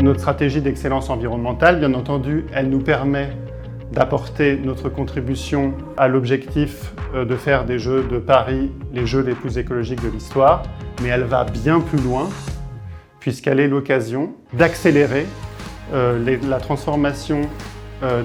Notre stratégie d'excellence environnementale, bien entendu, elle nous permet d'apporter notre contribution à l'objectif de faire des Jeux de Paris les Jeux les plus écologiques de l'histoire, mais elle va bien plus loin puisqu'elle est l'occasion d'accélérer la transformation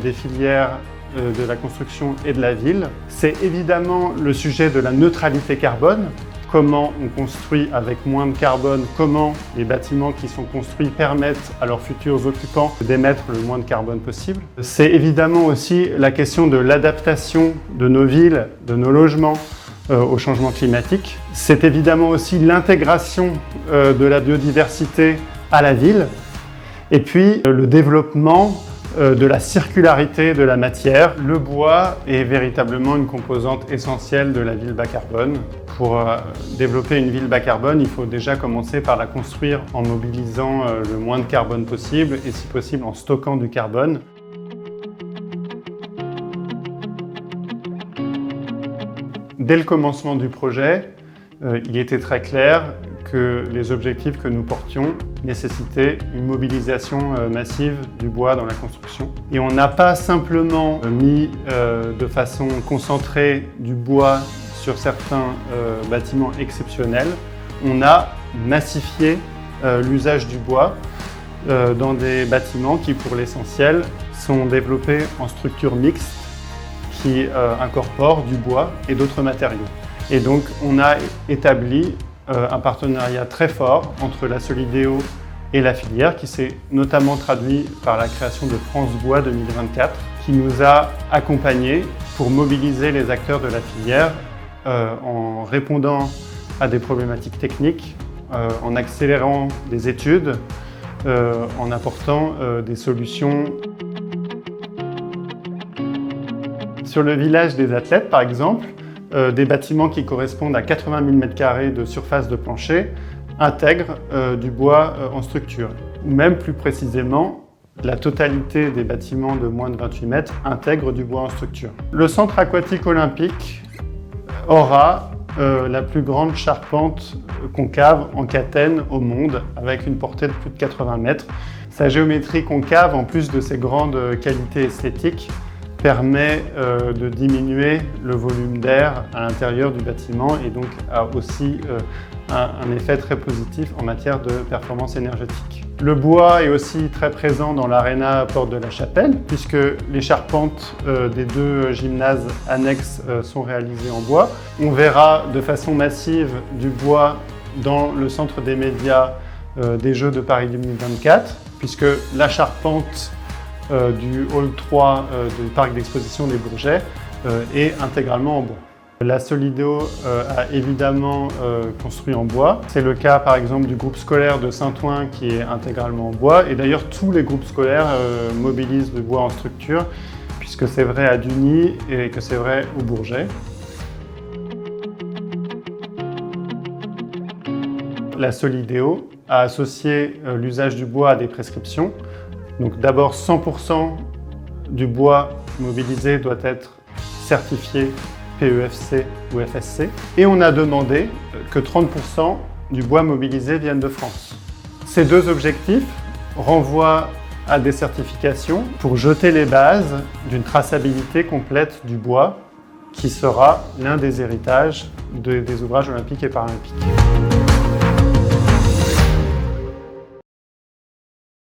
des filières de la construction et de la ville. C'est évidemment le sujet de la neutralité carbone. Comment on construit avec moins de carbone, comment les bâtiments qui sont construits permettent à leurs futurs occupants d'émettre le moins de carbone possible. C'est évidemment aussi la question de l'adaptation de nos villes, de nos logements au changement climatique. C'est évidemment aussi l'intégration de la biodiversité à la ville et puis le développement de la circularité de la matière. Le bois est véritablement une composante essentielle de la ville bas carbone. Pour développer une ville bas carbone, il faut déjà commencer par la construire en mobilisant le moins de carbone possible et si possible en stockant du carbone. Dès le commencement du projet, il était très clair que les objectifs que nous portions nécessitaient une mobilisation massive du bois dans la construction. Et on n'a pas simplement mis de façon concentrée du bois sur certains bâtiments exceptionnels, on a massifié l'usage du bois dans des bâtiments qui, pour l'essentiel, sont développés en structure mixte qui incorporent du bois et d'autres matériaux. Et donc, on a établi un partenariat très fort entre la Solideo et la filière qui s'est notamment traduit par la création de France Bois 2024 qui nous a accompagnés pour mobiliser les acteurs de la filière en répondant à des problématiques techniques, en accélérant des études, en apportant des solutions. Sur le village des athlètes, par exemple, des bâtiments qui correspondent à 80 000 m² de surface de plancher intègrent du bois en structure. Ou même plus précisément, la totalité des bâtiments de moins de 28 mètres intègrent du bois en structure. Le centre aquatique olympique aura la plus grande charpente concave en catène au monde, avec une portée de plus de 80 mètres. Sa géométrie concave, en plus de ses grandes qualités esthétiques, permet de diminuer le volume d'air à l'intérieur du bâtiment et donc a aussi un effet très positif en matière de performance énergétique. Le bois est aussi très présent dans l'aréna Porte de la Chapelle puisque les charpentes des deux gymnases annexes sont réalisées en bois. On verra de façon massive du bois dans le centre des médias des Jeux de Paris 2024 puisque la charpente du hall 3 du parc d'exposition des Bourgets est intégralement en bois. La Solideo a évidemment construit en bois. C'est le cas par exemple du groupe scolaire de Saint-Ouen qui est intégralement en bois. Et d'ailleurs tous les groupes scolaires mobilisent du bois en structure puisque c'est vrai à Dugny et que c'est vrai au Bourget. La Solideo a associé l'usage du bois à des prescriptions. Donc d'abord 100% du bois mobilisé doit être certifié PEFC ou FSC et on a demandé que 30% du bois mobilisé vienne de France. Ces deux objectifs renvoient à des certifications pour jeter les bases d'une traçabilité complète du bois qui sera l'un des héritages des ouvrages olympiques et paralympiques.